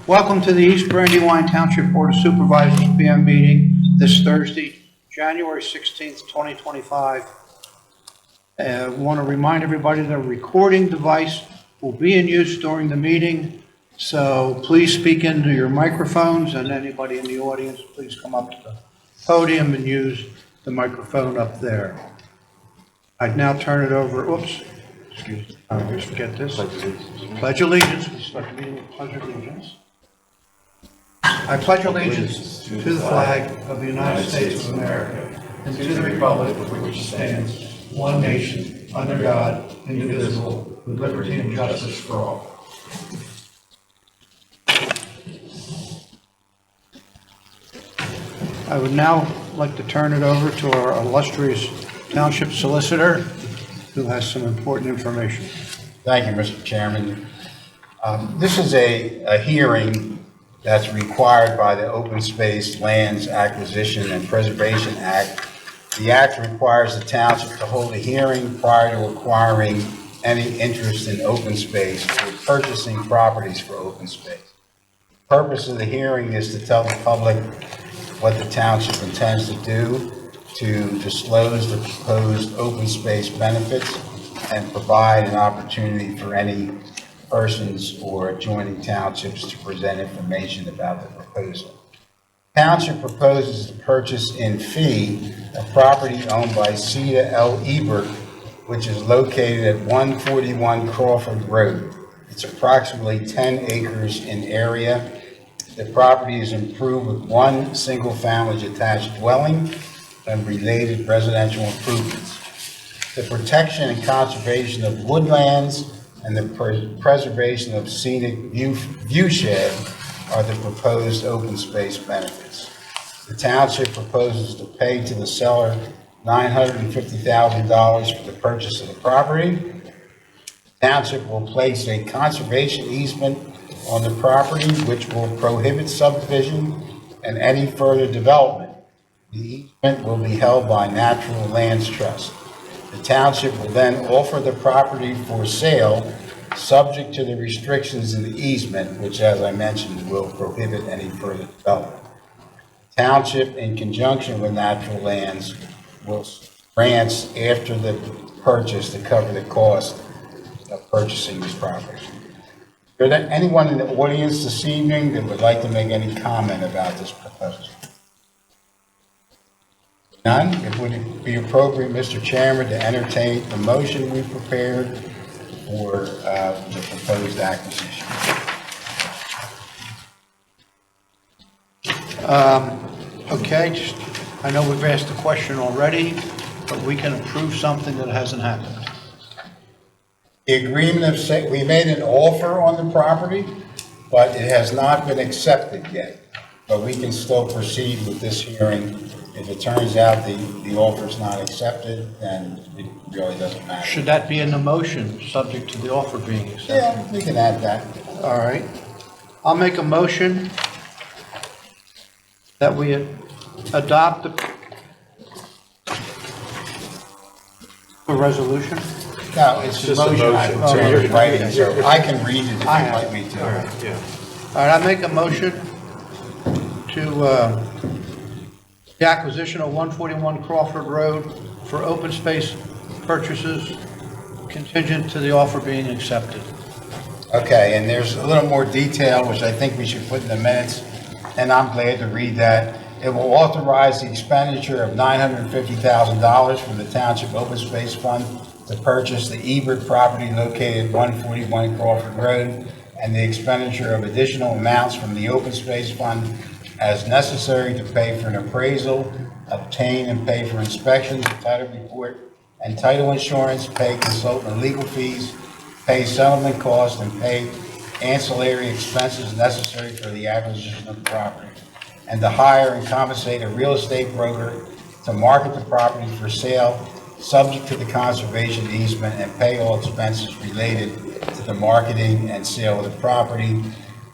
Welcome to the East Brandywine Township Board of Supervisors PM meeting this Thursday, January 16th, 2025. I want to remind everybody that a recording device will be in use during the meeting, so please speak into your microphones, and anybody in the audience, please come up to the podium and use the microphone up there. I'd now turn it over, excuse me, I always forget this. Pledge allegiance. We start the meeting with pledge allegiance. I pledge allegiance to the flag of the United States of America and to the republic for which it stands, one nation, under God, indivisible, with liberty and justice for all. I would now like to turn it over to our illustrious township solicitor, who has some important information. Thank you, Mr. Chairman. This is a hearing that's required by the Open Space Lands Acquisition and Preservation Act. The act requires the township to hold a hearing prior to acquiring any interest in open space or purchasing properties for open space. The purpose of the hearing is to tell the public what the township intends to do to disclose the proposed open space benefits and provide an opportunity for any persons or adjoining townships to present information about the proposal. Township proposes to purchase in fee a property owned by Cedar L. Ebert, which is located at 141 Crawford Road. It's approximately 10 acres in area. The property is improved with one single-family detached dwelling and related residential improvements. The protection and conservation of woodlands and the preservation of scenic viewshed are the proposed open space benefits. The township proposes to pay to the seller $950,000 for the purchase of the property. The township will place a conservation easement on the property, which will prohibit subdivision and any further development. The easement will be held by Natural Lands Trust. The township will then offer the property for sale, subject to the restrictions in the easement, which, as I mentioned, will prohibit any further development. The township, in conjunction with Natural Lands, will grants after the purchase to cover the cost of purchasing this property. Is there anyone in the audience this evening that would like to make any comment about this proposal? None? It would be appropriate, Mr. Chairman, to entertain the motion we prepared for the proposed acquisition. Okay, I know we've asked the question already, but we can approve something that hasn't happened. The agreement of we made an offer on the property, but it has not been accepted yet. But we can still proceed with this hearing. If it turns out the offer is not accepted, then it really doesn't matter. Should that be in the motion, subject to the offer being accepted? Yeah, we can add that. All right. I'll make a motion that we adopt the resolution. No, it's just a a motion. motion. So So you're you're writing, so I can read it if you'd I have like me to. All right, yeah. All right, I make a motion to the acquisition of 141 Crawford Road for open space purchases contingent to the offer being accepted. Okay, and there's a little more detail, which I think we should put in the minutes, and I'm glad to read that. It will authorize the expenditure of $950,000 from the Township Open Space Fund to purchase the Ebert property located at 141 Crawford Road, and the expenditure of additional amounts from the Open Space Fund as necessary to pay for an appraisal, obtain and pay for inspections, title report, and title insurance, pay consultant and legal fees, pay settlement costs, and pay ancillary expenses necessary for the acquisition of the property, and to hire and compensate a real estate broker to market the property for sale, subject to the conservation easement, and pay all expenses related to the marketing and sale of the property.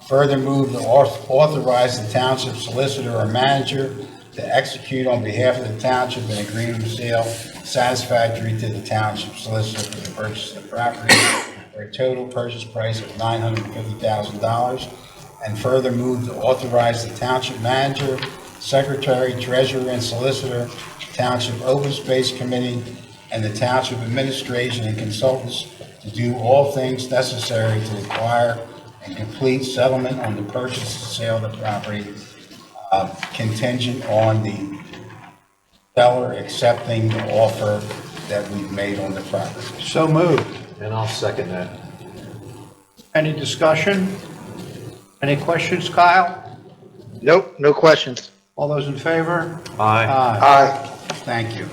Further move to authorize the township solicitor or manager to execute on behalf of the township an agreement of sale satisfactory to the township solicitor for the purchase of the property for a total purchase price of $950,000, and further move to authorize the township manager, secretary, treasurer, and solicitor, township open space committee, and the township administration and consultants to do all things necessary to acquire and complete settlement on the purchase and sale of the property, contingent on the seller accepting the offer that we've made on the property. So moved. And I'll second that. Any discussion? Any questions, Kyle? Nope, no questions. All those in favor? Aye. Aye. Thank you.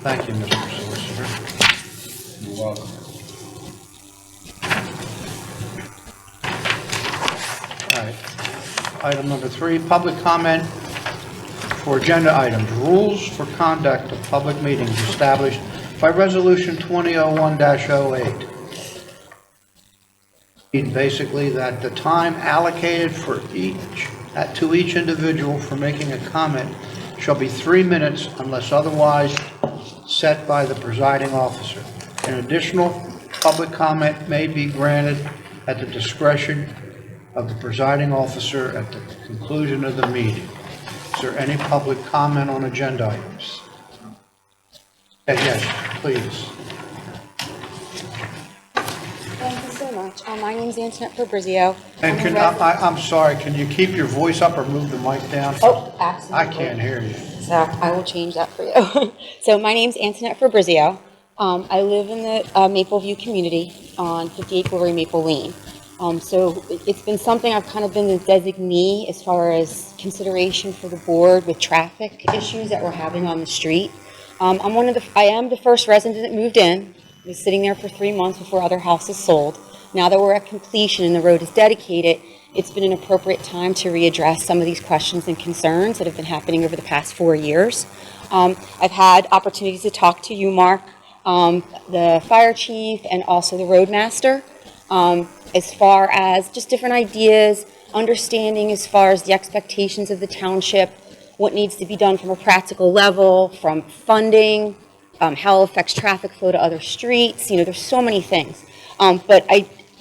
Thank you, Mr. Solicitor. You're welcome. All right. Item number 3, public comment for agenda items. Rules for conduct of public meetings established by Resolution 2001-08. Basically, that the time allocated to each individual for making a comment shall be 3 minutes unless otherwise set by the presiding officer. An additional public comment may be granted at the discretion of the presiding officer at the conclusion of the meeting. Is there any public comment on agenda items? Yes, please. Thank you so much. My name's Antoinette Fabrizio. And I'm sorry, can you keep your voice up or move the mic down? Oh, absolutely. I can't hear you. So I will change that for you. So my name's Antoinette Fabrizio. I live in the Mapleview community on 58 Glory Maple Lane. So it's been something I've kind of been the designee as far as consideration for the board with traffic issues that we're having on the street. I am the first resident that moved in. I was sitting there for 3 months before other houses sold. Now that we're at completion and the road is dedicated, it's been an appropriate time to readdress some of these questions and concerns that have been happening over the past 4 years. I've had opportunities to talk to you, Mark, the fire chief, and also the roadmaster, as far as just different ideas, understanding as far as the expectations of the township, what needs to be done from a practical level, from funding, how it affects traffic flow to other streets. There's so many things. But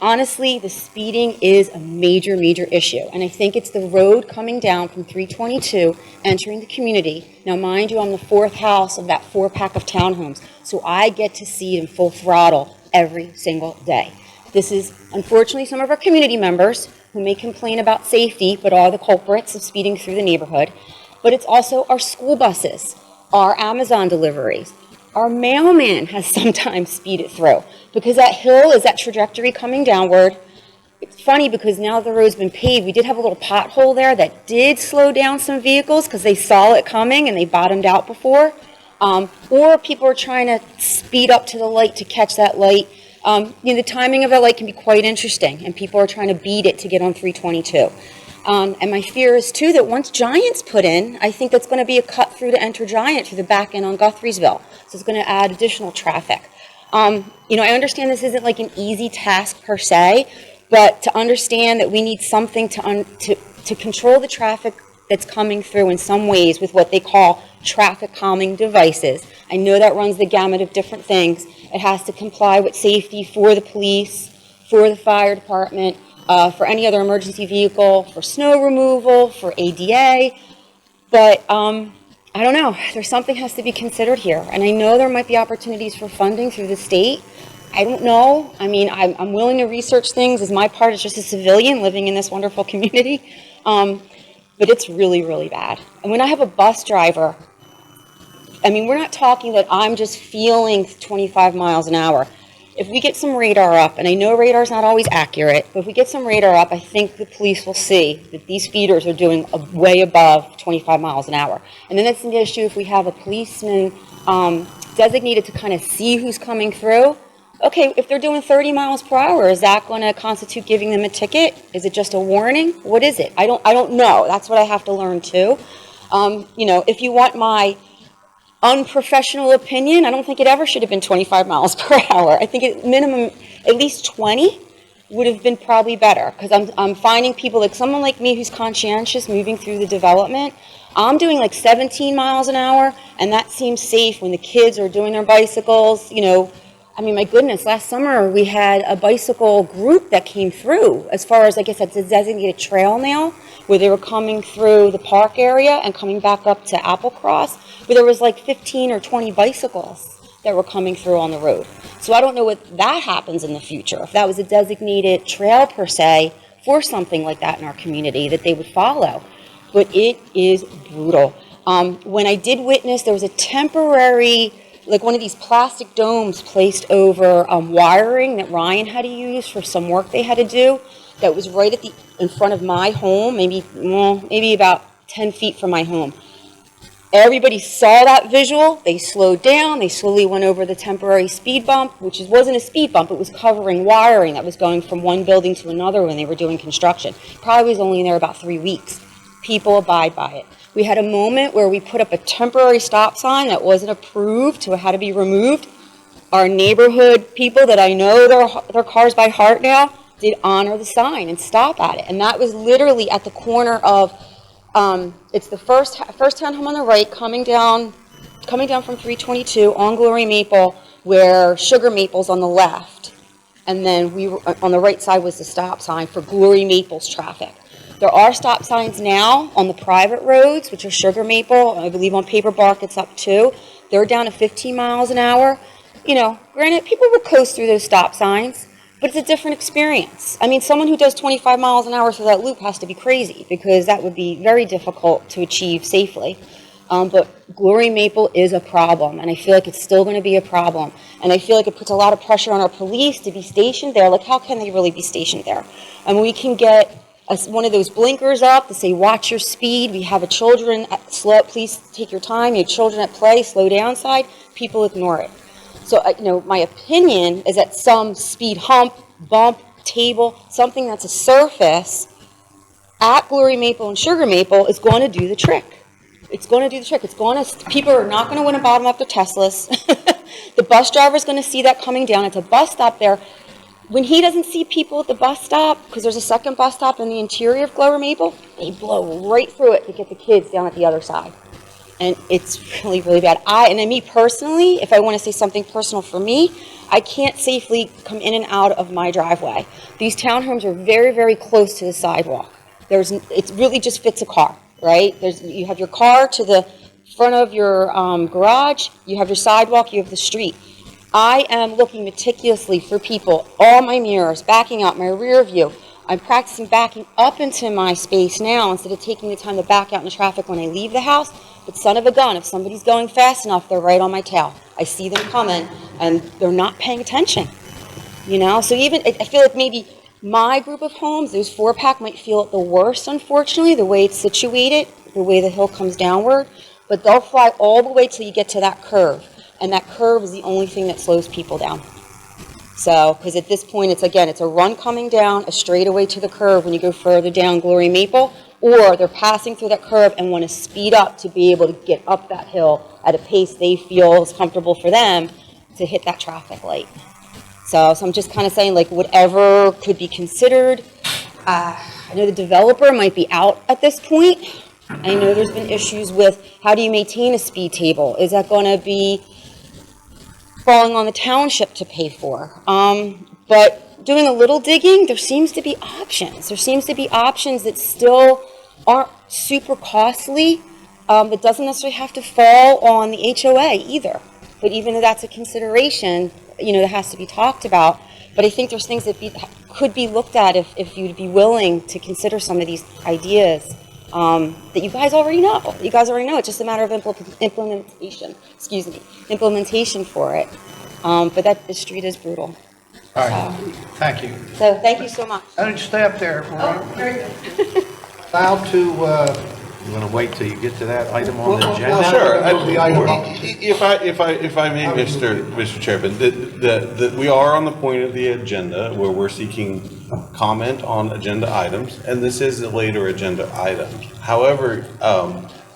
honestly, the speeding is a major, major issue. And I think it's the road coming down from 322, entering the community. Now, mind you, I'm the 4th house of that 4-pack of townhomes. So I get to see it in full throttle every single day. This is, unfortunately, some of our community members who may complain about safety, but are the culprits of speeding through the neighborhood. But it's also our school buses, our Amazon deliveries. Our mailman has sometimes speeded through because that hill is that trajectory coming downward. It's funny because now the road's been paved, we did have a little pothole there that did slow down some vehicles because they saw it coming and they bottomed out before. Or people are trying to speed up to the light to catch that light. The timing of that light can be quite interesting, and people are trying to beat it to get on 322. And my fear is, too, that once Giant's put in, I think that's going to be a cut through to enter Giant through the back end on Guthriesville. So it's going to add additional traffic. I understand this isn't like an easy task per se, but to understand that we need something to control the traffic that's coming through in some ways with what they call traffic calming devices. I know that runs the gamut of different things. It has to comply with safety for the police, for the fire department, for any other emergency vehicle, for snow removal, for ADA. But I don't know, there's something has to be considered here. And I know there might be opportunities for funding through the state. I don't know. I mean, I'm willing to research things as my part as just a civilian living in this wonderful community. But it's really, really bad. And when I have a bus driver, I mean, we're not talking that I'm just feeling 25 miles an hour. If we get some radar up, and I know radar's not always accurate, but if we get some radar up, I think the police will see that these speeders are doing way above 25 miles an hour. And then it's an issue if we have a policeman designated to kind of see who's coming through. Okay, if they're doing 30 miles per hour, is that going to constitute giving them a ticket? Is it just a warning? What is it? I don't know. That's what I have to learn too. If you want my unprofessional opinion, I don't think it ever should have been 25 miles per hour. I think at minimum, at least 20 would have been probably better, because I'm finding people like someone like me who's conscientious moving through the development. I'm doing like 17 miles an hour, and that seems safe when the kids are doing their bicycles, I mean, my goodness, last summer we had a bicycle group that came through, as far as, I guess that's a designated trail now, where they were coming through the park area and coming back up to Applecross, where there was like 15 or 20 bicycles that were coming through on the road. So I don't know what that happens in the future, if that was a designated trail per se for something like that in our community that they would follow. But it is brutal. When I did witness, there was a temporary, like one of these plastic domes placed over wiring that Ryan had to use for some work they had to do. That was right in front of my home, maybe about 10 feet from my home. Everybody saw that visual. They slowed down. They slowly went over the temporary speed bump, which wasn't a speed bump. It was covering wiring that was going from one building to another when they were doing construction. Probably was only in there about 3 weeks. People abide by it. We had a moment where we put up a temporary stop sign that wasn't approved, so it had to be removed. Our neighborhood people that I know their cars by heart now did honor the sign and stop at it. And that was literally at the corner of, it's the first townhome on the right, coming down from 322 on Glory Maple, where Sugar Maple's on the left. And then we were, on the right side was the stop sign for Glory Maple's traffic. There are stop signs now on the private roads, which are Sugar Maple. I believe on Paper Bark it's up too. They're down to 15 miles an hour. You know, granted, people will coast through those stop signs, but it's a different experience. I mean, someone who does 25 miles an hour through that loop has to be crazy, because that would be very difficult to achieve safely. But Glory Maple is a problem, and I feel like it's still going to be a problem. And I feel like it puts a lot of pressure on our police to be stationed there. Like, how can they really be stationed there? I mean, we can get one of those blinkers up to say, watch your speed. We have children, please take your time. You have children at play, slow down side. People ignore it. So, you know, my opinion is that some speed hump, bump, table, something that's a surface at Glory Maple and Sugar Maple is going to do the trick. It's going to do the trick. People are not going to want to bottom up their Teslas. The bus driver is going to see that coming down. It's a bus stop there. When he doesn't see people at the bus stop, because there's a second bus stop in the interior of Glory Maple, they blow right through it to get the kids down at the other side. And it's really, really bad. Me personally, if I want to say something personal for me, I can't safely come in and out of my driveway. These townhomes are very, very close to the sidewalk. It really just fits a car, right? You have your car to the front of your garage, you have your sidewalk, you have the street. I am looking meticulously for people, all my mirrors, backing up, my rear view. I'm practicing backing up into my space now instead of taking the time to back out in the traffic when I leave the house. But son of a gun, if somebody's going fast enough, they're right on my tail. I see them coming, and they're not paying attention. You know, so even, I feel like maybe my group of homes, those 4-pack, might feel it the worst, unfortunately, the way it's situated, the way the hill comes downward. But they'll fly all the way till you get to that curve. And that curve is the only thing that slows people down. So, because at this point, it's a run coming down, a straightaway to the curve when you go further down Glory Maple, or they're passing through that curve and want to speed up to be able to get up that hill at a pace they feel is comfortable for them to hit that traffic light. So I'm just kind of saying, like, whatever could be considered. I know the developer might be out at this point. I know there's been issues with how do you maintain a speed table? Is that going to be falling on the township to pay for? But doing a little digging, there seems to be options. There seems to be options that still aren't super costly, that doesn't necessarily have to fall on the HOA either. But even though that's a consideration, you know, that has to be talked about. But I think there's things that could be looked at if you'd be willing to consider some of these ideas that you guys already know. You guys already know. It's just a matter of implementation. Implementation for it. But the street is brutal. All right, thank you. So thank you so much. How did you stay up there? Very good. Allowed to, You want to wait till you get to that item on the Well, agenda? well, Sure. The item. If I may, Mr. Chairman, we are on the point of the agenda where we're seeking comment on agenda items, and this is a later agenda item. However,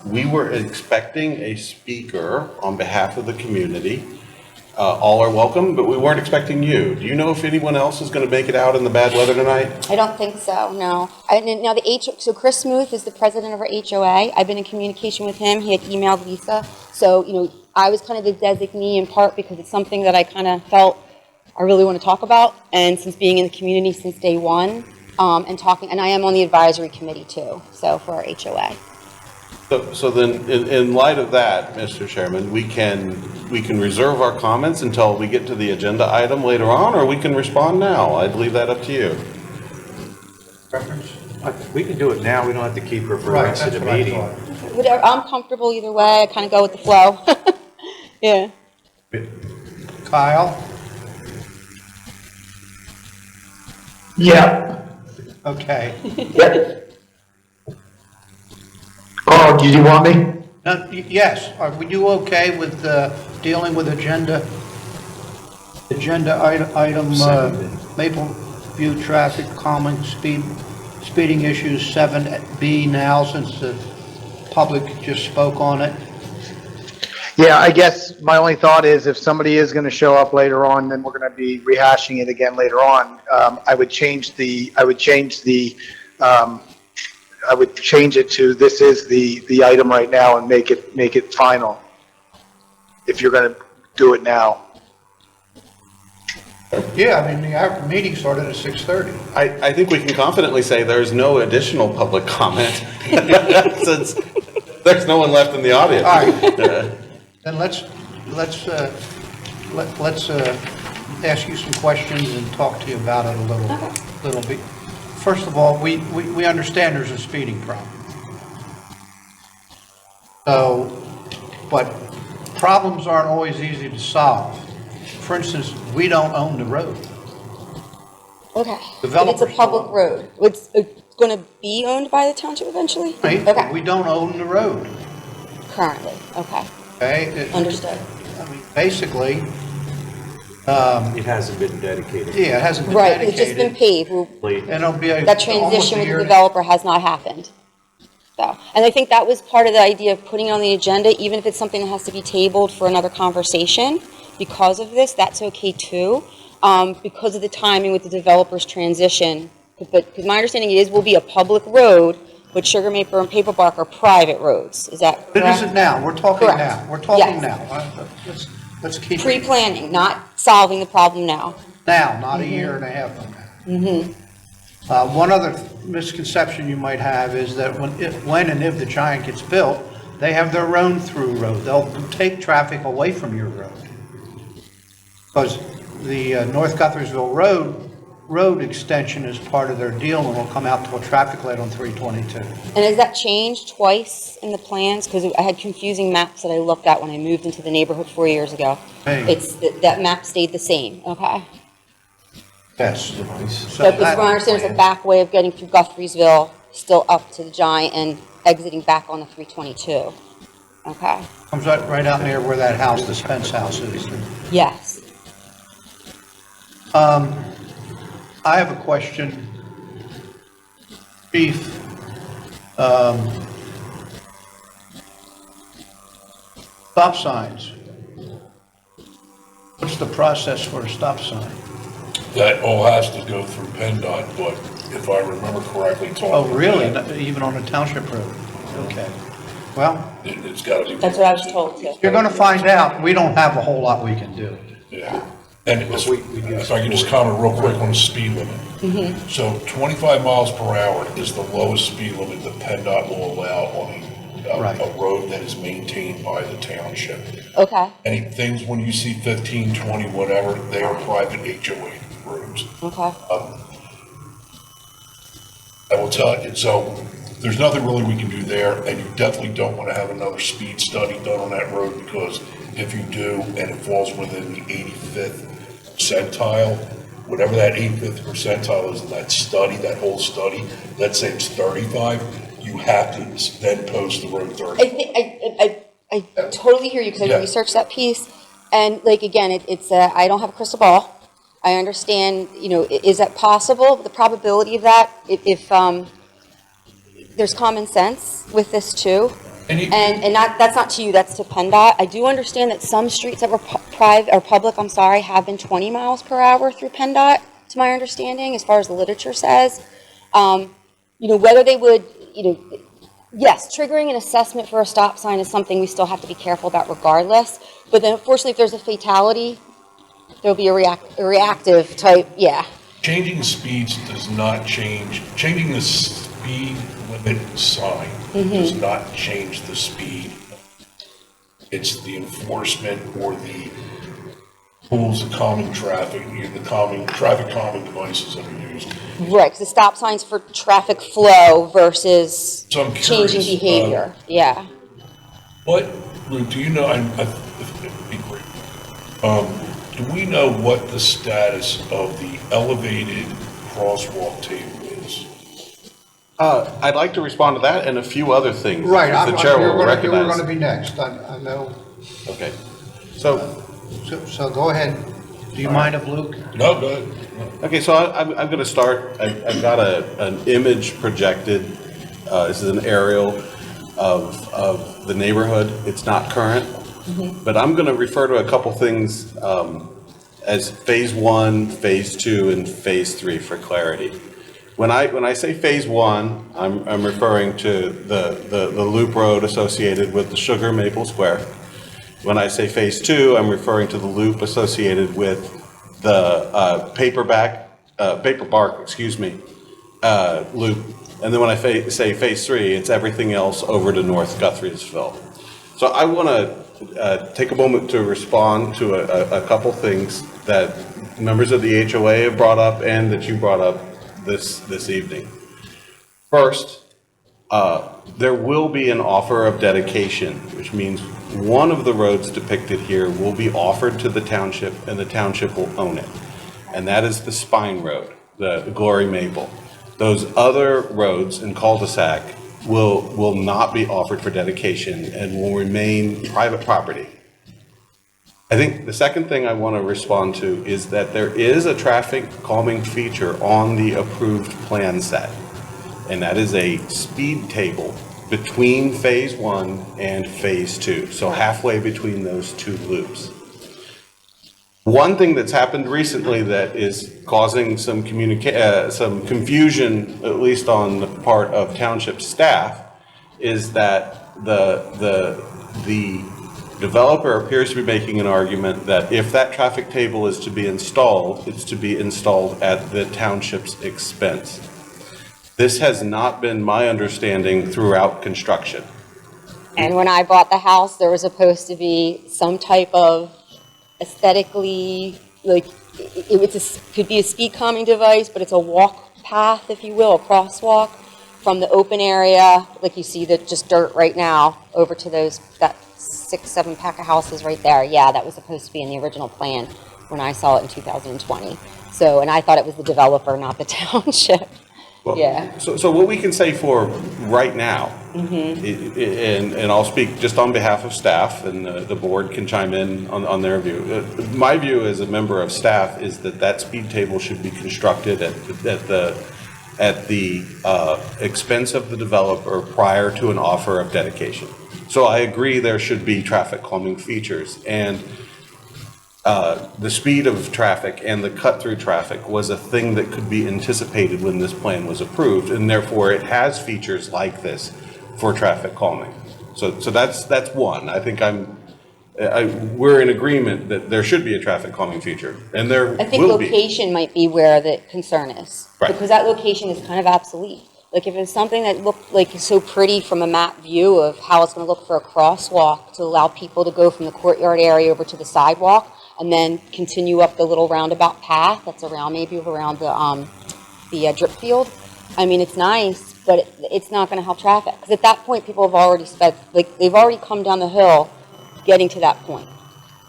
we were expecting a speaker on behalf of the community. All are welcome, but we weren't expecting you. Do you know if anyone else is going to make it out in the bad weather tonight? I don't think so, no. Now so Chris Smoot is the president of our HOA. I've been in communication with him. He had emailed Lisa. So, you know, I was kind of the designee in part because it's something that I kind of felt I really want to talk about. And since being in the community since day one, and I am on the advisory committee too, so for our HOA. So then, in light of that, Mr. Chairman, we can reserve our comments until we get to the agenda item later on, or we can respond now. I'd leave that up to you. Preference? We can do it now, we don't have to keep her for the Right, rest of that's the what I meeting. thought. Whatever, I'm comfortable either way. I kind of go with the flow. Yeah. Kyle? Yeah. Okay. Yeah. Oh, did you want me? Yes, are you okay with dealing with agenda item, Maple View traffic calming speeding issues 7B now, since the public just spoke on it? Yeah, I guess my only thought is if somebody is going to show up later on, then we're going to be rehashing it again later on. I would change it to this is the item right now and make it final. If you're going to do it now. Yeah, I mean, the meeting started at 6:30. I think we can confidently say there's no additional public comment, since there's no one left in the audience. All right. Then let's ask you some questions and talk to you about it a little bit. First of all, we understand there's a speeding problem. So, but problems aren't always easy to solve. For instance, we don't own the road. Okay. But it's a Developers public don't. road. It's going to be owned by the township eventually? Right? Okay. We don't own the road, Currently. Okay. okay? Understood. I mean, basically, It hasn't been dedicated. yeah, it hasn't been Right. It's just been dedicated. paved. And it'll be That almost transition a with year. the developer has not happened. So, and I think that was part of the idea of putting it on the agenda, even if it's something that has to be tabled for another conversation. Because of this, that's okay too, because of the timing with the developer's transition. But because my understanding is will be a public road, but Sugar Maple and Paper Bark are private roads. Is that It correct? isn't now, we're talking Correct. now, we're talking Yes. now. Let's keep it Pre-planning, not solving the problem now. now, not a year and a half from now. One other misconception you might have is that when and if the Giant gets built, they have their own through road. They'll take traffic away from your road. Because the North Guthersville road extension is part of their deal and will come out to a traffic light on 322. And has that changed twice in the plans? Because I had confusing maps that I looked at when I moved into the neighborhood 4 years ago. Hey. That map stayed the same, okay? Yes. So because from what I understand, it's a back way of getting through Guthriesville, still up to the Giant and exiting back on the 322. Okay, Comes right out near where that house, the Spence house is. yes. I have a question. Chief, stop signs. What's the process for a stop sign? That all has to go through PennDOT, but if I remember correctly, talking. Oh, really? Not even on a township road? Okay. Well, It's gotta be. That's what I was told too. you're gonna find out. We don't have a whole lot we can do. Yeah. And if I could just comment real quick on the speed limit. So 25 miles per hour is the lowest speed limit that PennDOT will allow on Right. a road that is maintained by the township. Okay, Any things when you see 15, 20, whatever, they are private HOA roads. okay. I will tell you, so there's nothing really we can do there, and you definitely don't want to have another speed study done on that road, because if you do, and it falls within the 85th percentile, whatever that 85th percentile is in that study, that whole study, let's say it's 35, you have to then post the road 30. I totally hear you because I Yeah. researched that piece. And like, again, I don't have a crystal ball. I understand, is that possible? The probability of that, if there's common sense with this too. And that's not to you, that's to PennDOT. I do understand that some streets that were public, have been 20 miles per hour through PennDOT, to my understanding, as far as the literature says. Whether they would, Yes, triggering an assessment for a stop sign is something we still have to be careful about regardless. But then unfortunately, if there's a fatality, there'll be a reactive type, yeah. Changing the speeds does not change, changing the speed limit sign does not change the speed. It's the enforcement or the rules of calming traffic, traffic calming devices that are used. Right, because the stop signs for traffic flow versus So I'm changing curious, behavior, yeah. What, Luke, do you know, it'd be great. Do we know what the status of the elevated crosswalk table is? I'd like to respond to that and a few other things. Right, if the chair will you were recognize. going to be next, I know. Okay. So, So go ahead. Do you mind if Luke? No, go ahead. okay, so I'm going to start. I've got an image projected. This is an aerial of the neighborhood. It's not current, but I'm going to refer to a couple things as phase 1, phase 2, and phase 3 for clarity. When I say phase 1, I'm referring to the loop road associated with the Sugar Maple Square. When I say phase 2, I'm referring to the loop associated with the paper bark, loop. And then when I say phase 3, it's everything else over to North Guthriesville. So I want to take a moment to respond to a couple things that members of the HOA have brought up and that you brought up this evening. First, there will be an offer of dedication, which means one of the roads depicted here will be offered to the township and the township will own it. And that is the Spine Road, the Glory Maple. Those other roads in cul-de-sac will not be offered for dedication and will remain private property. I think the second thing I want to respond to is that there is a traffic calming feature on the approved plan set. And that is a speed table between phase 1 and phase 2. So halfway between those two loops. One thing that's happened recently that is causing some confusion, at least on the part of township staff, is that the developer appears to be making an argument that if that traffic table is to be installed, it's to be installed at the township's expense. This has not been my understanding throughout construction. And when I bought the house, there was supposed to be some type of aesthetically, like, could be a speed calming device, but it's a walk path, if you will, a crosswalk from the open area, like you see the just dirt right now, over to that 6-7 pack of houses right there. Yeah, that was supposed to be in the original plan when I saw it in 2020. So, and I thought it was the developer, not the township. Well, Yeah. So what we can say for right now, and I'll speak just on behalf of staff, and the board can chime in on their view. My view as a member of staff is that speed table should be constructed at the expense of the developer prior to an offer of dedication. So I agree there should be traffic calming features, and the speed of traffic and the cut-through traffic was a thing that could be anticipated when this plan was approved, and therefore it has features like this for traffic calming. So that's one. I think we're in agreement that there should be a traffic calming feature, and there I think will be. location might be where the concern is. Right. Because that location is kind of obsolete. Like if it's something that looked like so pretty from a map view of how it's going to look for a crosswalk to allow people to go from the courtyard area over to the sidewalk and then continue up the little roundabout path that's around the drip field. I mean, it's nice, but it's not going to help traffic. Because at that point, people have already they've already come down the hill getting to that point.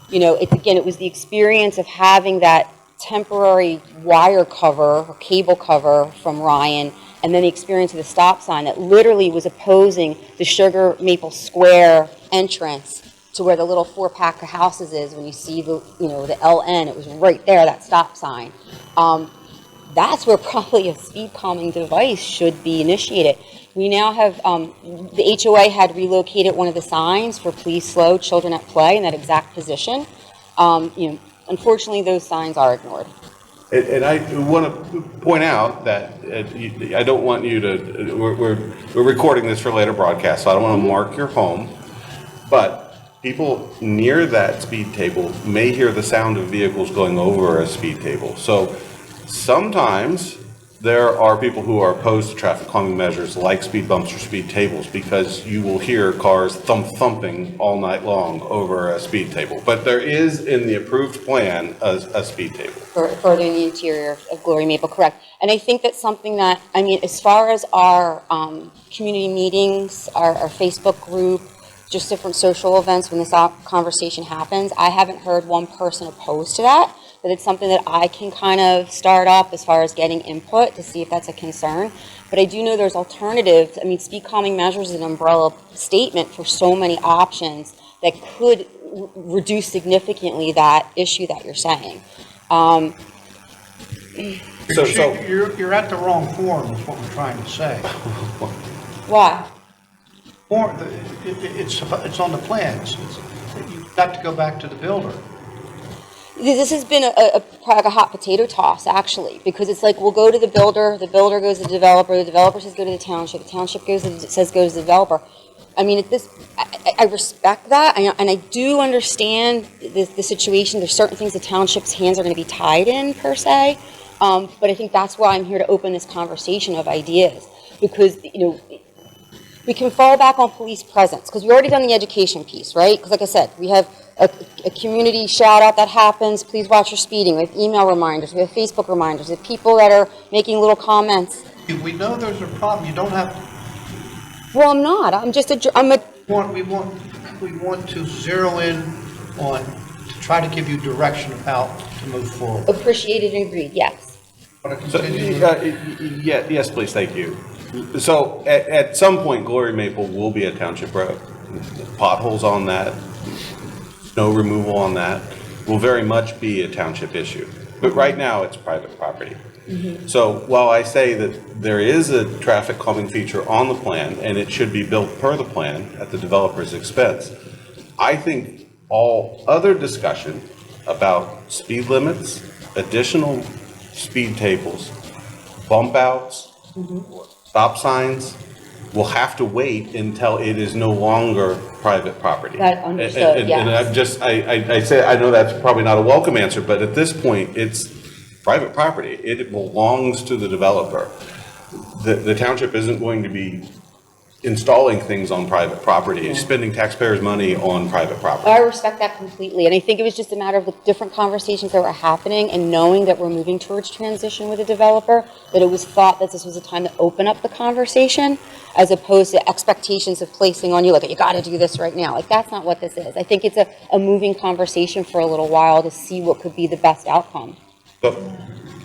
You know, it was the experience of having that temporary wire cover or cable cover from Ryan, and then the experience of the stop sign that literally was opposing the Sugar Maple Square entrance to where the little 4-pack of houses is. When you see the LN, it was right there, that stop sign. That's where probably a speed calming device should be initiated. We now have, the HOA had relocated one of the signs for please slow children at play in that exact position. Unfortunately, those signs are ignored. And I want to point out that I don't want you to, we're recording this for later broadcast, so I don't want to mark your home, but people near that speed table may hear the sound of vehicles going over a speed table. So sometimes there are people who are opposed to traffic calming measures like speed bumps or speed tables because you will hear cars thumping all night long over a speed table. But there is in the approved plan a speed table. Further in the interior of Glory Maple, correct. And I think that's something that, I mean, as far as our community meetings, our Facebook group, just different social events, when this conversation happens, I haven't heard one person opposed to that, but it's something that I can kind of start up as far as getting input to see if that's a concern. But I do know there's alternatives. I mean, speed calming measures is an umbrella statement for so many options that could reduce significantly that issue that you're saying. You're at the wrong forum, is what we're trying to say. Why? It's on the plans. You've got to go back to the builder. This has been like a hot potato toss, actually, because it's like, we'll go to the builder goes to the developer says go to the township says go to the developer. I mean, I respect that, and I do understand the situation. There's certain things the township's hands are going to be tied in, per se, but I think that's why I'm here to open this conversation of ideas, because, you know, we can fall back on police presence, because we already done the education piece, right? Because like I said, we have a community shout out that happens, please watch your speeding. We have email reminders, we have Facebook reminders, we have people that are making little comments. If we know there's a problem, you don't have to. Well, I'm not, We want to zero in on, to try to give you direction of how to move forward. appreciated and agreed, yes. Want to So, continue? yes, please, thank you. So at some point, Glory Maple will be a township road. Potholes on that, snow removal on that will very much be a township issue. But right now, it's private property. So while I say that there is a traffic calming feature on the plan, and it should be built per the plan at the developer's expense, I think all other discussion about speed limits, additional speed tables, bump outs, stop signs, will have to wait until it is no longer private property. That understood, And yes. I'm just, I say, I know that's probably not a welcome answer, but at this point, it's private property. It belongs to the developer. The township isn't going to be installing things on private property, spending taxpayers' money on private property. I respect that completely, and I think it was just a matter of the different conversations that were happening and knowing that we're moving towards transition with a developer, that it was thought that this was a time to open up the conversation as opposed to expectations of placing on you, like, you got to do this right now. Like, that's not what this is. I think it's a moving conversation for a little while to see what could be the best outcome.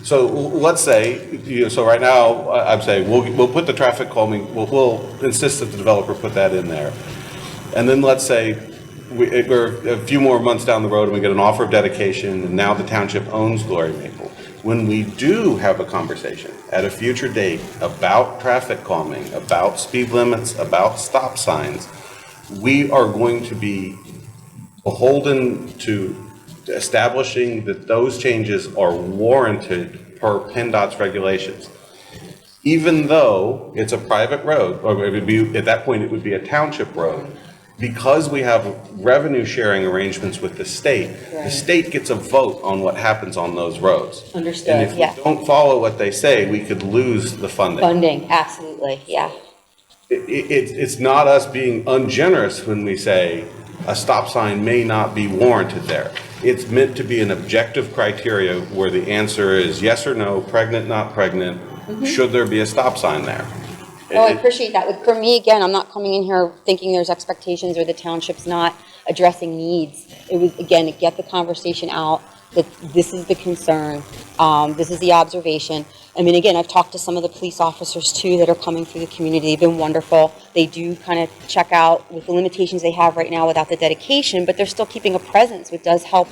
So let's say, so right now, I'm saying, we'll put the traffic calming, we'll insist that the developer put that in there. And then let's say we're a few more months down the road and we get an offer of dedication, and now the township owns Glory Maple. When we do have a conversation at a future date about traffic calming, about speed limits, about stop signs, we are going to be beholden to establishing that those changes are warranted per PennDOT's regulations. Even though it's a private road, or it would be, at that point, it would be a township road, because we have revenue sharing arrangements with the state gets a vote on what happens on those roads. Understood, And if yeah. we don't follow what they say, we could lose the funding. Funding, absolutely, yeah. It's not us being ungenerous when we say a stop sign may not be warranted there. It's meant to be an objective criteria where the answer is yes or no, pregnant, not pregnant, should there be a stop sign there? Oh, I appreciate that. Like, for me, again, I'm not coming in here thinking there's expectations or the township's not addressing needs. It was, again, to get the conversation out that this is the concern, this is the observation. I mean, again, I've talked to some of the police officers too that are coming through the community. They've been wonderful. They do kind of check out with the limitations they have right now without the dedication, but they're still keeping a presence, which does help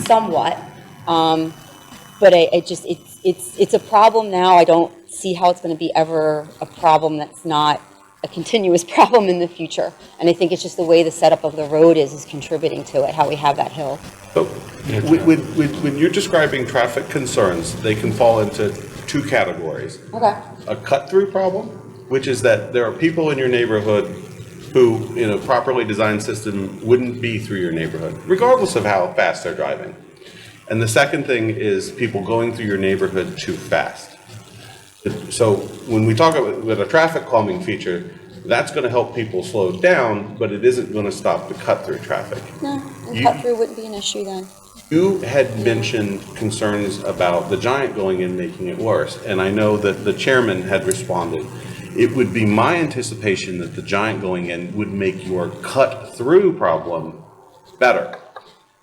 somewhat. But it's a problem now. I don't see how it's going to be ever a problem that's not a continuous problem in the future. And I think it's just the way the setup of the road is contributing to it, how we have that hill. So When you're describing traffic concerns, they can fall into two categories. Okay. A cut-through problem, which is that there are people in your neighborhood who, in a properly designed system, wouldn't be through your neighborhood, regardless of how fast they're driving. And the second thing is people going through your neighborhood too fast. So when we talk about with a traffic calming feature, that's going to help people slow down, but it isn't going to stop the cut-through traffic. No, You- cut through wouldn't be an issue then. You had mentioned concerns about the Giant going in making it worse, and I know that the chairman had responded. It would be my anticipation that the Giant going in would make your cut-through problem better,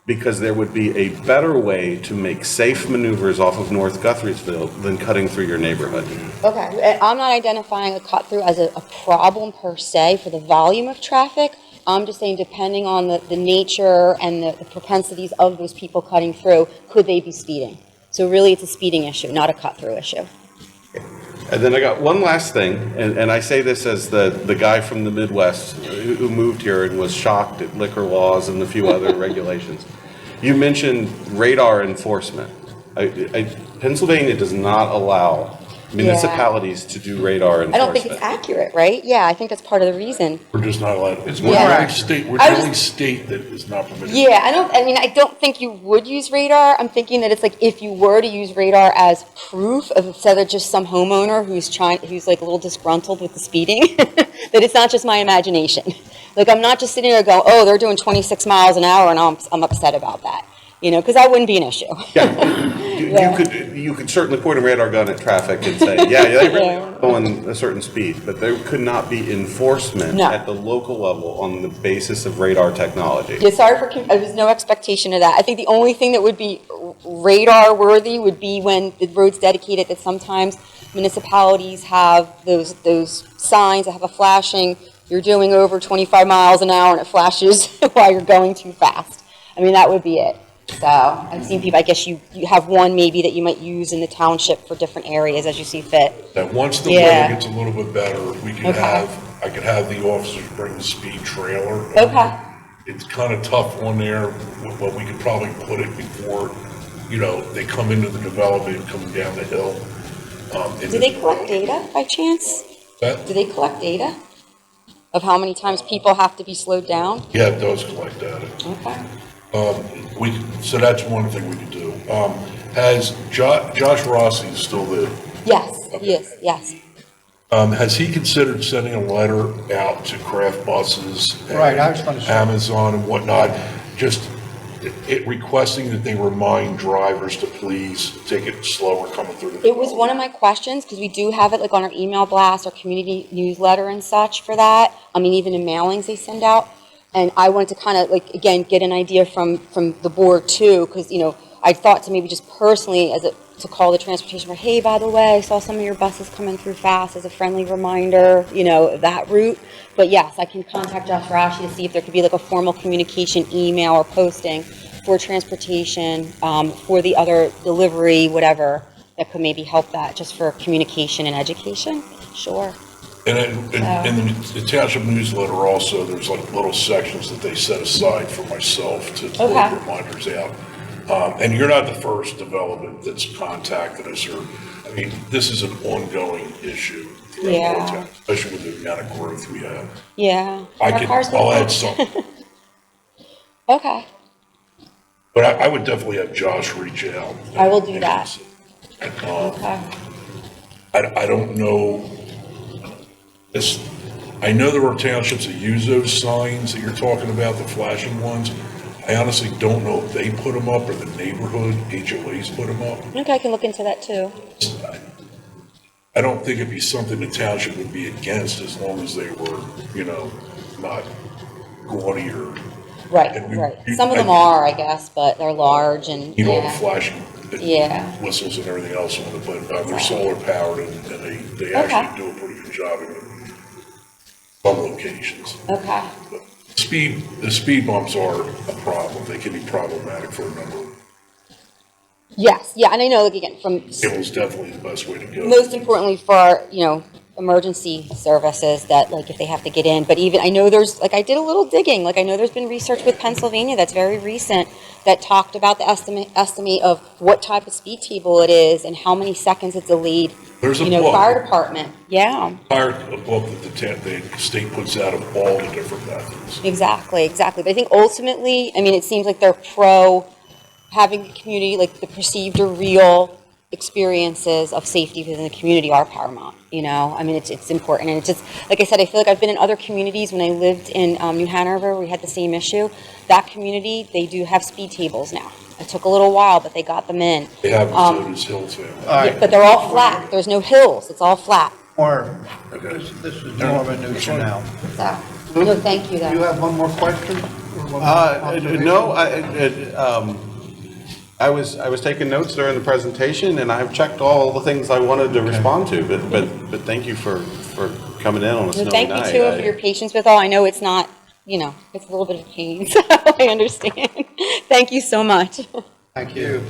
because there would be a better way to make safe maneuvers off of North Guthriesville than cutting through your neighborhood. Okay, and I'm not identifying a cut through as a problem per se for the volume of traffic. I'm just saying, depending on the nature and the propensities of those people cutting through, could they be speeding? So really, it's a speeding issue, not a cut through issue. And then I got one last thing, and I say this as the guy from the Midwest who moved here and was shocked at liquor laws and a few other regulations. You mentioned radar enforcement. Pennsylvania does not allow municipalities to do radar I enforcement. don't think it's accurate, right? Yeah, I think that's part of the reason. We're just not allowed, it's, we're Yeah. the only state, we're I the was only state that is not permitted. Yeah, I don't think you would use radar. I'm thinking that it's like if you were to use radar as proof of instead of just some homeowner who's like a little disgruntled with the speeding, that it's not just my imagination. Like I'm not just sitting there going, oh, they're doing 26 miles an hour and I'm upset about that. You know, because that wouldn't be an issue. You could certainly point a radar gun at traffic and say, yeah, they really are going a certain speed, but there could not be enforcement No. at the local level on the basis of radar technology. Yeah, sorry for, there was no expectation of that. I think the only thing that would be radar worthy would be when the road's dedicated, that sometimes municipalities have those signs that have a flashing, you're doing over 25 miles an hour and it flashes while you're going too fast. I mean, that would be it. So I've seen people, I guess you have one maybe that you might use in the township for different areas as you see fit. That once the Yeah. weather gets a little bit better, we can Okay. I could have the officers bring the speed trailer. Okay. It's kind of tough on there, but we could probably put it before, you know, they come into the development, coming down the hill. Do they collect data by chance? That, Do they collect data of how many times people have to be slowed down? yeah, it does collect data. Okay. So that's one thing we could do. Has Josh Rossi is still there? Yes, he is, yes. Has he considered sending a letter out to craft buses? and Right, I was gonna say. Amazon and whatnot, just requesting that they remind drivers to please take it slower coming through the. It was one of my questions, because we do have it like on our email blast, our community newsletter and such for that. I mean, even in mailings they send out. And I wanted to kind of like, again, get an idea from the board too, because, you know, I thought to maybe just personally to call the transportation for, hey, by the way, I saw some of your buses coming through fast as a friendly reminder, you know, that route. But yes, I can contact Josh Rashi to see if there could be like a formal communication email or posting for transportation, for the other delivery, whatever, that could maybe help that just for communication and education. Sure. And in the township newsletter also, there's like little sections that they set aside for myself to put Okay. reminders out. And you're not the first development that's contacted us, or, I mean, this is an ongoing issue throughout Yeah. our town, especially with the amount of growth we have. Yeah. I'll add something, Okay. but I would definitely have Josh reach out. I will do that. Um, Okay. I don't know, I know there are townships that use those signs that you're talking about, the flashing ones. I honestly don't know if they put them up or the neighborhood HOAs put them up. Okay, I can look into that too. I don't think it'd be something the township would be against as long as they were, you know, not gaudy or, Right, And we- right. Some of them are, I guess, but they're large and, you know, yeah. flashing Yeah. whistles and everything else on it, but they're solar powered and they Okay. actually do a pretty good job in some locations. Okay. The speed bumps are a problem. They can be problematic for a number of Yes, yeah, and I know, like, again, from, people. It's definitely the best way to go. most importantly for our, you know, emergency services that, like, if they have to get in, but even, I know there's, like, I did a little digging, like, I know there's been research with Pennsylvania that's very recent that talked about the estimate of what type of speed table it is and how many seconds it's delayed. There's a You know, book. fire department, yeah, Fire, a book that the state puts out of all the different methods. exactly. But I think ultimately, I mean, it seems like they're pro having the community, like, the perceived or real experiences of safety within the community are paramount, you know? I mean, it's important, and it's just, like I said, I feel like I've been in other communities. When I lived in New Hanover, we had the same issue. That community, they do have speed tables now. It took a little while, but they got them in. They have it, so does Hilltown. All right, But they're all flat, there's no hills, it's all flat. or, this is Norman Newsom now. So, no, thank you, Do you though. have one more question? Or one more observation? No, I was taking notes during the presentation, and I've checked all the things I wanted to respond to, but thank you for coming in on a No, snowy thank night. you, too, for your patience with all. I know it's not, you know, it's a little bit of a pain, so I understand. Thank you so much. Thank you.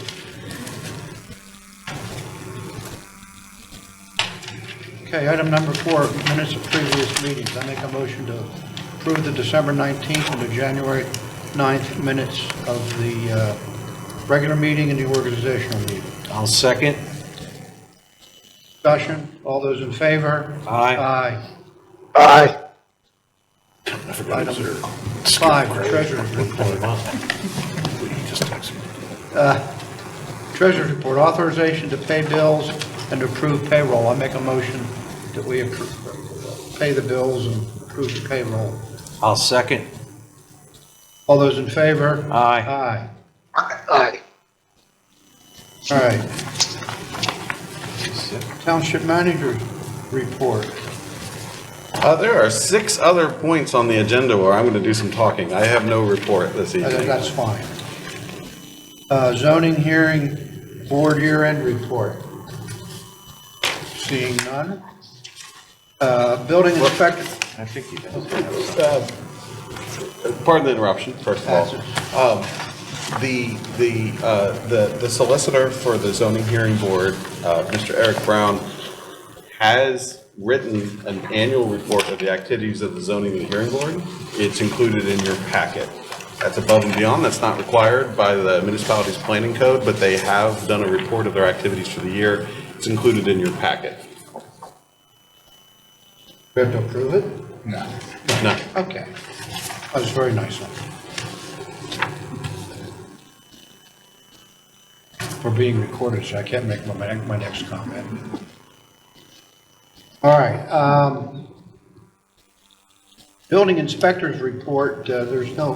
Okay, item number 4, minutes of previous meetings. I make a motion to approve the December 19th and the January 9th minutes of the regular meeting and the organizational meeting. I'll second. Discussion, all those in favor? Aye. Aye. Aye. I forgot it was there. 5, treasurer's report. He just texted me. Treasurer's report, authorization to pay bills and approve payroll. I make a motion that we pay the bills and approve the payroll. I'll second. All those in favor? Aye. Aye. Aye. All right. Township manager's report. There are 6 other points on the agenda where I'm going to do some talking. I have no report this evening. That's fine. Zoning hearing board year-end report. Seeing none. Building inspector. I think he does. Pardon the interruption, first of all. The solicitor for the zoning hearing board, Mr. Eric Brown, has written an annual report of the activities of the zoning and hearing board. It's included in your packet. That's above and beyond. That's not required by the municipality's planning code, but they have done a report of their activities for the year. It's included in your packet. We have to approve it? No. Okay. That was very nice of you. We're being recorded, so I can't make my next comment. All right. Building inspector's report, there's no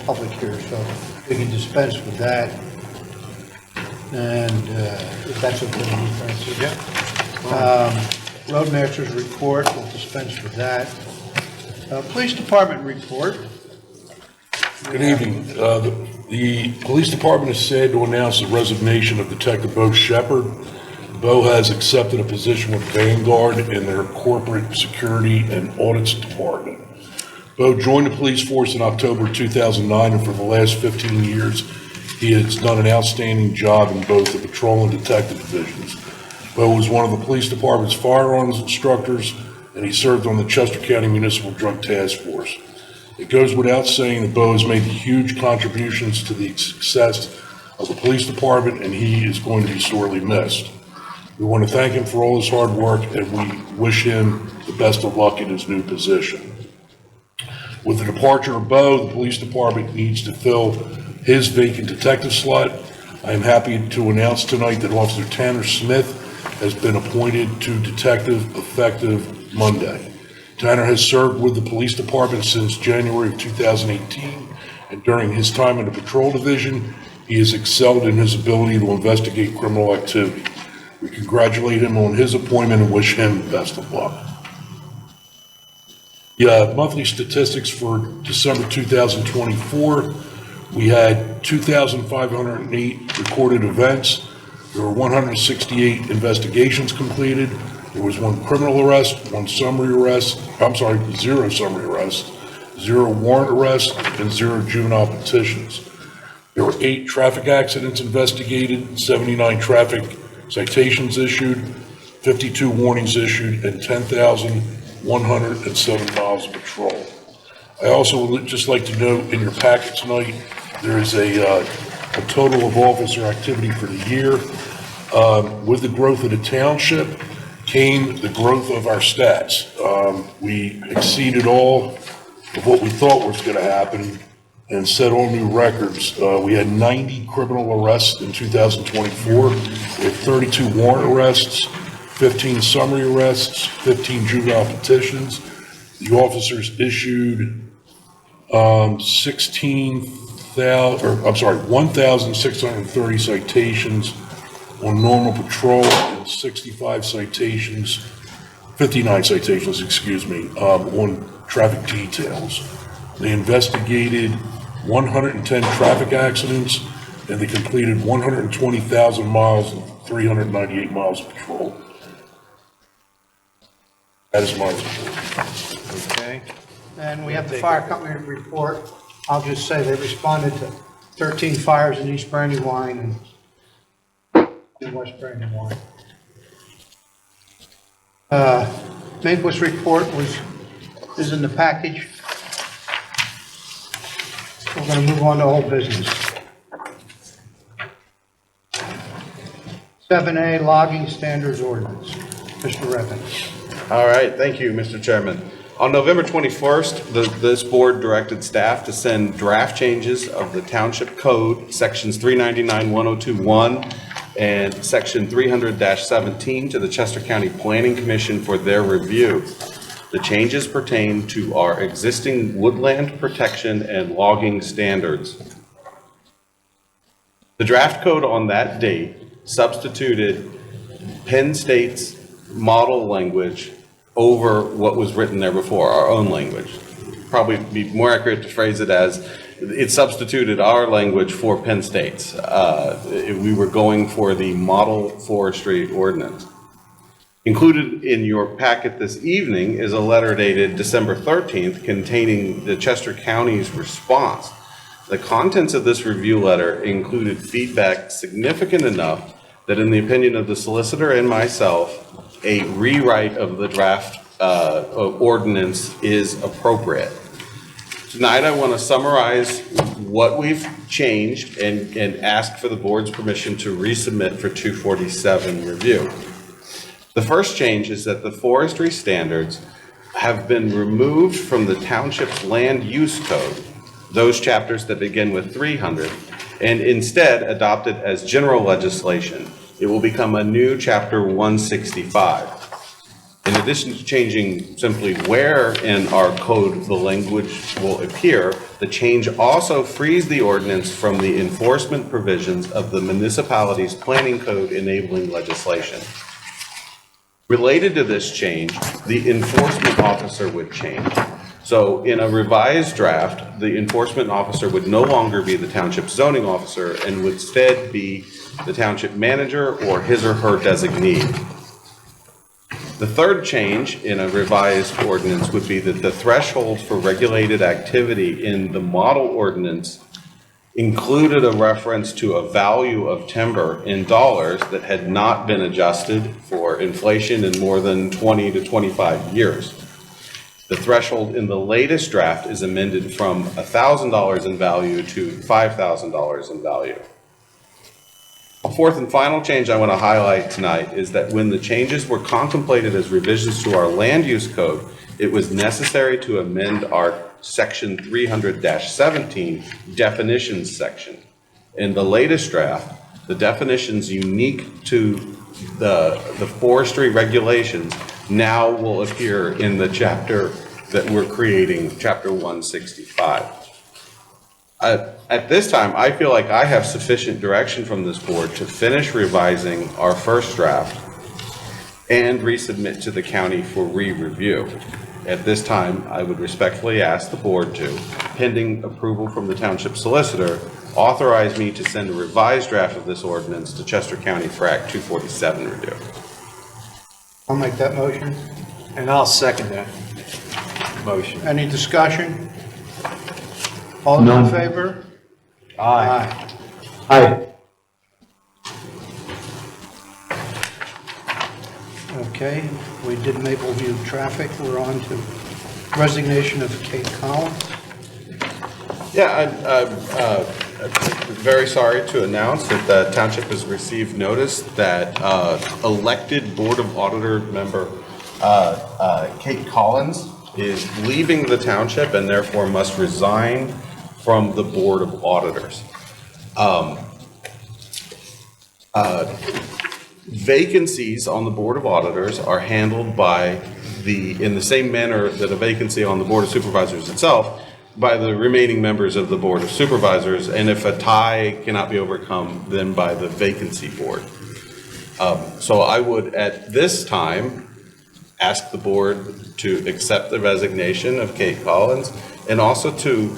public here, so we can dispense with that. And if that's okay with you, Francis? Yeah. Roadmaster's report, we'll dispense with that. Police department report. Good evening. The police department is sad to announce the resignation of Detective Bo Shepherd. Bo has accepted a position with Vanguard in their corporate security and audits department. Bo joined the police force in October 2009, and for the last 15 years, he has done an outstanding job in both the patrol and detective divisions. Bo was one of the police department's firearms instructors, and he served on the Chester County Municipal Drug Task Force. It goes without saying that Bo has made huge contributions to the success of the police department, and he is going to be sorely missed. We want to thank him for all his hard work, and we wish him the best of luck in his new position. With the departure of Bo, the police department needs to fill his vacant detective slot. I am happy to announce tonight that Officer Tanner Smith has been appointed to detective effective Monday. Tanner has served with the police department since January of 2018, and during his time in the patrol division, he has excelled in his ability to investigate criminal activity. We congratulate him on his appointment and wish him the best of luck. Monthly statistics for December 2024, we had 2,508 recorded events. There were 168 investigations completed. There was 1 criminal arrest, 1 summary arrest, 0 summary arrests, 0 warrant arrests, and 0 juvenile petitions. There were 8 traffic accidents investigated, 79 traffic citations issued, 52 warnings issued, and 10,107 miles of patrol. I also would just like to note in your packet tonight, there is a total of officer activity for the year. With the growth of the township came the growth of our stats. We exceeded all of what we thought was going to happen and set all new records. We had 90 criminal arrests in 2024. We had 32 warrant arrests, 15 summary arrests, 15 juvenile petitions. The officers issued 1,630 citations on normal patrol and 65 citations, 59 citations, excuse me, on traffic details. They investigated 110 traffic accidents, and they completed 120,000 miles and 398 miles of patrol. That is my report. Okay. And we have the fire company report. I'll just say they responded to 13 fires in East Brandywine and in West Brandywine. Maple's report is in the package. We're going to move on to old business. 7A Logging Standards Ordinance. Mr. Reppin. All right, thank you, Mr. Chairman. On November 21st, this board directed staff to send draft changes of the Township Code, Sections 399-1021 and Section 300-17 to the Chester County Planning Commission for their review. The changes pertain to our existing woodland protection and logging standards. The draft code on that date substituted Penn State's model language over what was written there before, our own language. Probably be more accurate to phrase it as it substituted our language for Penn State's. We were going for the model forestry ordinance. Included in your packet this evening is a letter dated December 13th containing the Chester County's response. The contents of this review letter included feedback significant enough that in the opinion of the solicitor and myself, a rewrite of the draft ordinance is appropriate. Tonight, I want to summarize what we've changed and ask for the board's permission to resubmit for 247 review. The first change is that the forestry standards have been removed from the township's land use code, those chapters that begin with 300, and instead adopted as general legislation. It will become a new chapter 165. In addition to changing simply where in our code the language will appear, the change also frees the ordinance from the enforcement provisions of the municipality's planning code enabling legislation. Related to this change, the enforcement officer would change. So in a revised draft, the enforcement officer would no longer be the township zoning officer and would instead be the township manager or his or her designee. The third change in a revised ordinance would be that the threshold for regulated activity in the model ordinance included a reference to a value of timber in dollars that had not been adjusted for inflation in more than 20 to 25 years. The threshold in the latest draft is amended from $1,000 in value to $5,000 in value. A fourth and final change I want to highlight tonight is that when the changes were contemplated as revisions to our land use code, it was necessary to amend our Section 300-17 definitions section. In the latest draft, the definitions unique to the forestry regulations now will appear in the chapter that we're creating, Chapter 165. At this time, I feel like I have sufficient direction from this board to finish revising our first draft and resubmit to the county for re-review. At this time, I would respectfully ask the board to, pending approval from the township solicitor, authorize me to send a revised draft of this ordinance to Chester County for Act 247 review. I'll make that motion. And I'll second that motion. Any discussion? All those in favor? Aye. Aye. Okay, we did Mapleview traffic. We're on to resignation of Kate Collins. Yeah, I'm very sorry to announce that the township has received notice that elected Board of Auditor member Kate Collins is leaving the township and therefore must resign from the Board of Auditors. Vacancies on the Board of Auditors are handled by in the same manner that a vacancy on the Board of Supervisors itself, by the remaining members of the Board of Supervisors, and if a tie cannot be overcome, then by the vacancy board. So I would, at this time, ask the board to accept the resignation of Kate Collins, and also to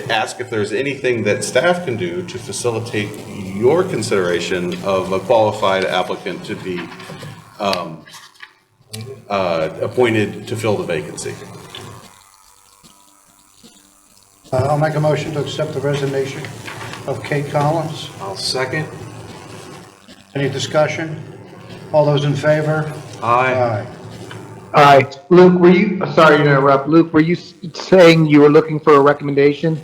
ask if there's anything that staff can do to facilitate your consideration of a qualified applicant to be appointed to fill the vacancy. I'll make a motion to accept the resignation of Kate Collins. I'll second. Any discussion? All those in favor? Aye. Aye. Luke, were you, sorry to interrupt, Luke, were you saying you were looking for a recommendation?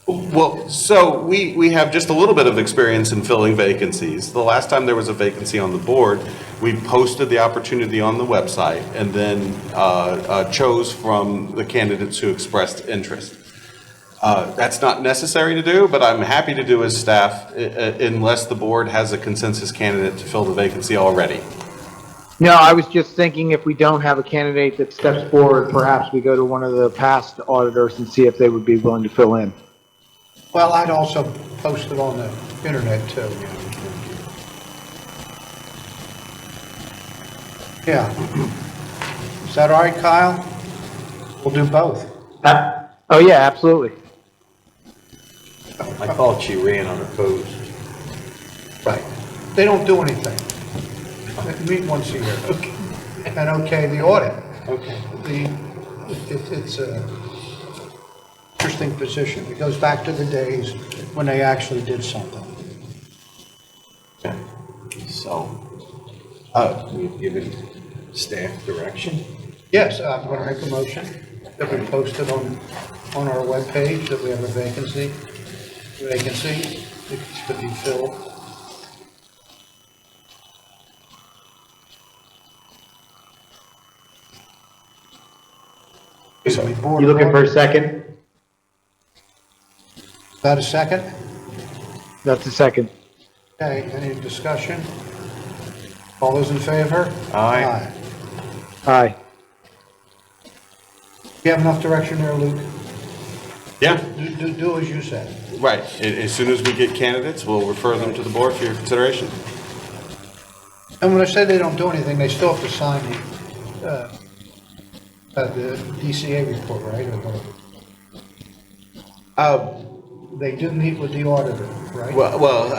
Well, so we have just a little bit of experience in filling vacancies. The last time there was a vacancy on the board, we posted the opportunity on the website and then chose from the candidates who expressed interest. That's not necessary to do, but I'm happy to do as staff unless the board has a consensus candidate to fill the vacancy already. No, I was just thinking if we don't have a candidate that steps forward, perhaps we go to one of the past auditors and see if they would be willing to fill in. Well, I'd also post it on the internet too. Yeah. Is that all right, Kyle? We'll do both. Oh, yeah, absolutely. I thought she ran unopposed. Right. They don't do anything. They meet once a year. And okay, the audit. Okay. It's a interesting position. It goes back to the days when they actually did something. Okay. So, we've given staff direction. Yes, I'm going to make a motion that we post it on our webpage that we have a vacancy to be filled. Excuse me, Board You of looking for a Audit- second? Is that a second? That's a second. Okay, any discussion? All those in favor? Aye. Aye. You have enough direction there, Luke? Yeah, Do as you said. right. As soon as we get candidates, we'll refer them to the board for your consideration. And when I say they don't do anything, they still have to sign the DCA report, right? Or what? They do meet with the auditor, right? Well,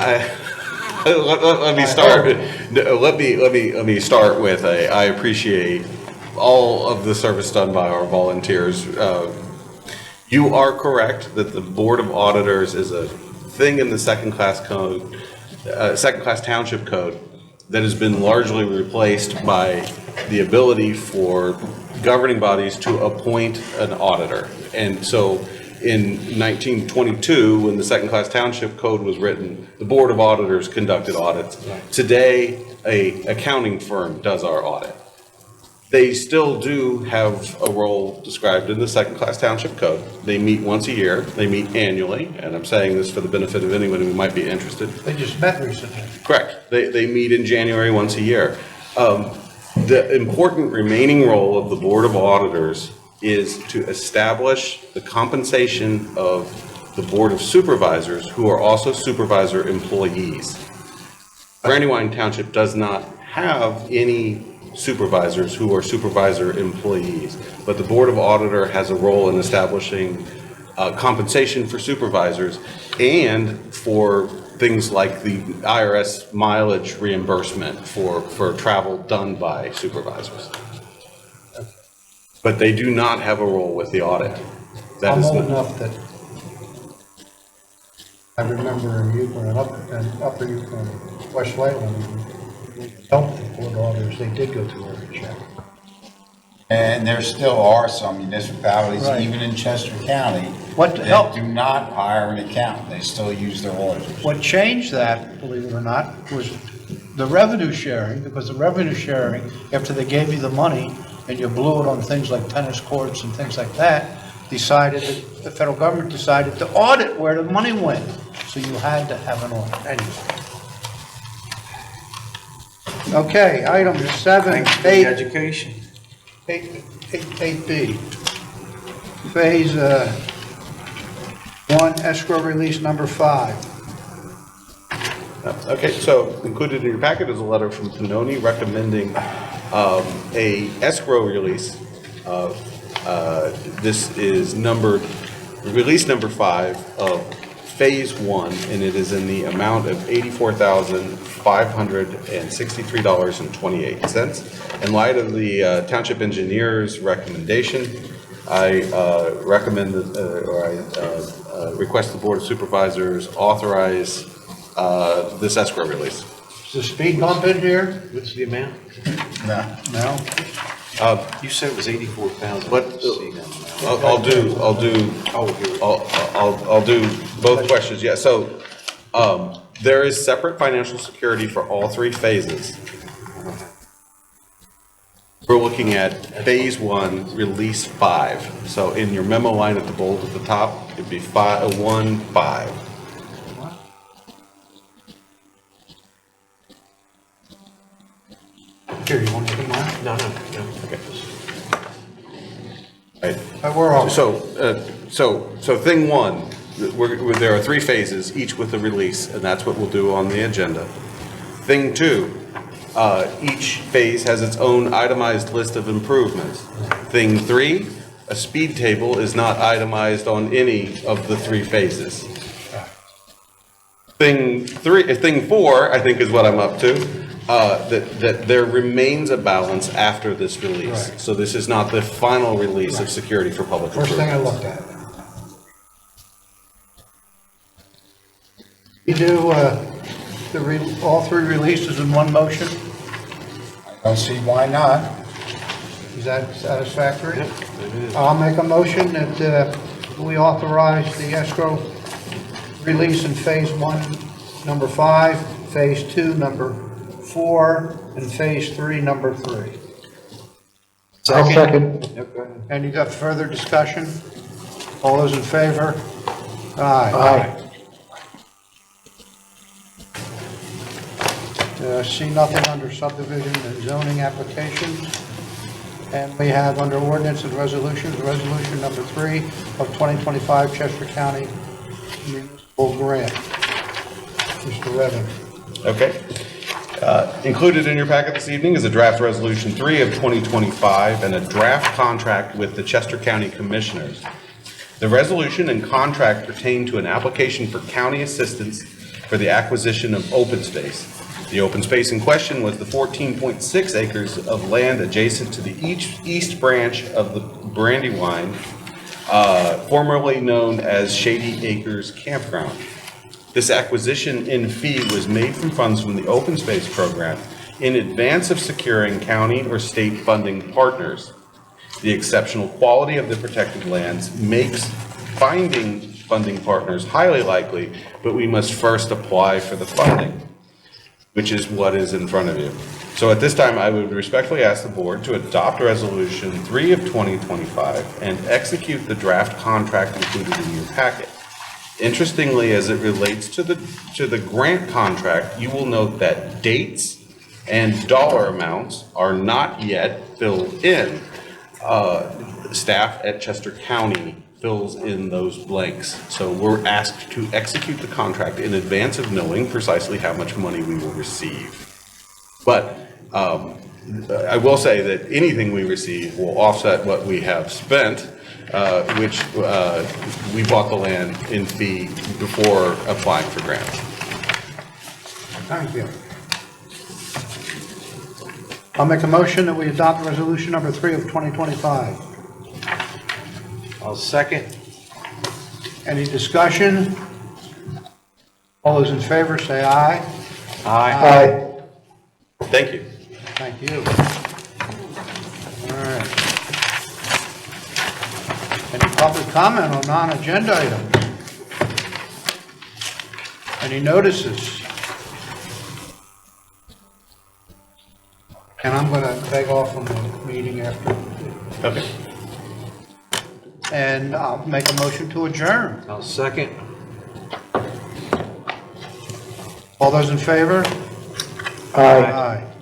let me start. Let me start with I appreciate all of the service done by our volunteers. You are correct that the Board of Auditors is a thing in the second-class code, second-class township code, that has been largely replaced by the ability for governing bodies to appoint an auditor. And so in 1922, when the second-class township code was written, the Board of Auditors conducted audits. Today, an accounting firm does our audit. They still do have a role described in the second-class township code. They meet once a year, they meet annually, and I'm saying this for the benefit of anyone who might be interested. They just met recently. Correct. They meet in January once a year. The important remaining role of the Board of Auditors is to establish the compensation of the Board of Supervisors, who are also supervisor employees. Brandywine Township does not have any supervisors who are supervisor employees, but the Board of Auditor has a role in establishing compensation for supervisors and for things like the IRS mileage reimbursement for travel done by supervisors. But they do not have a role with the audit. That I'm is old not- enough that I remember in Upper Yukon, West Whiteland, we helped them. court orders, they did go through every check. And there still are some municipalities, Right. even in Chester County, What help- that do not hire an accountant. They still use their auditors. What changed that, believe it or not, was the revenue sharing, because the revenue sharing, after they gave you the money and you blew it on things like tennis courts and things like that, decided, that the federal government decided to audit where the money went. So you had to have an audit anyway. Okay, item 7, Thanks for the 8, education. 8B. Phase 1, escrow release number 5. Okay, so included in your packet is a letter from Pinoni recommending a escrow release. This is numbered, release number 5 of Phase 1, and it is in the amount of $84,563.28. In light of the township engineer's recommendation, I recommend that, request the Board of Supervisors authorize this escrow release. Is the speed bump in here? What's the amount? No. No? You said it was 84,000. But I'll do both questions, yeah, so, there is separate financial security for all 3 phases. We're looking at Phase 1, Release 5, so in your memo line at the bold at the top, it'd be 1-5. Here, you want to come on? No. Okay. Right. We're all. So thing 1, there are 3 phases, each with a release, and that's what we'll do on the agenda. Thing 2, each phase has its own itemized list of improvements. Thing 3, a speed table is not itemized on any of the 3 phases. Thing 4, I think is what I'm up to, that there remains a balance after this release. Right. So this is not the final release of security for public First thing I improvements. looked at. You do all 3 releases in one motion? I don't see why not. Is that satisfactory? I'll make a motion that we authorize the escrow release in Phase 1, number 5, Phase 2, number 4, and Phase 3, number 3. I'll second. Any further discussion? All those in favor? Aye. See nothing under subdivision and zoning applications. And we have under ordinance and resolutions, resolution number 3 of 2025 Chester County Municipal Grant. Mr. Redden. Okay. Included in your packet this evening is a draft resolution 3 of 2025 and a draft contract with the Chester County Commissioners. The resolution and contract pertain to an application for county assistance for the acquisition of open space. The open space in question was the 14.6 acres of land adjacent to the east branch of the Brandywine, formerly known as Shady Acres Campground. This acquisition in fee was made from funds from the open space program in advance of securing county or state funding partners. The exceptional quality of the protected lands makes finding funding partners highly likely, but we must first apply for the funding, which is what is in front of you. So at this time, I would respectfully ask the board to adopt Resolution 3 of 2025 and execute the draft contract included in your packet. Interestingly, as it relates to the grant contract, you will note that dates and dollar amounts are not yet filled in. Staff at Chester County fills in those blanks. So we're asked to execute the contract in advance of knowing precisely how much money we will receive. But I will say that anything we receive will offset what we have spent, which we bought the land in fee before applying for grants. Thank you. I'll make a motion that we adopt resolution number 3 of 2025. I'll second. Any discussion? All those in favor say aye. Aye. Aye. Thank you. Thank you. All right. Any public comment on non-agenda items? Any notices? And I'm going to beg off from the meeting after. Okay. And I'll make a motion to adjourn. I'll second. All those in favor? Aye. Aye.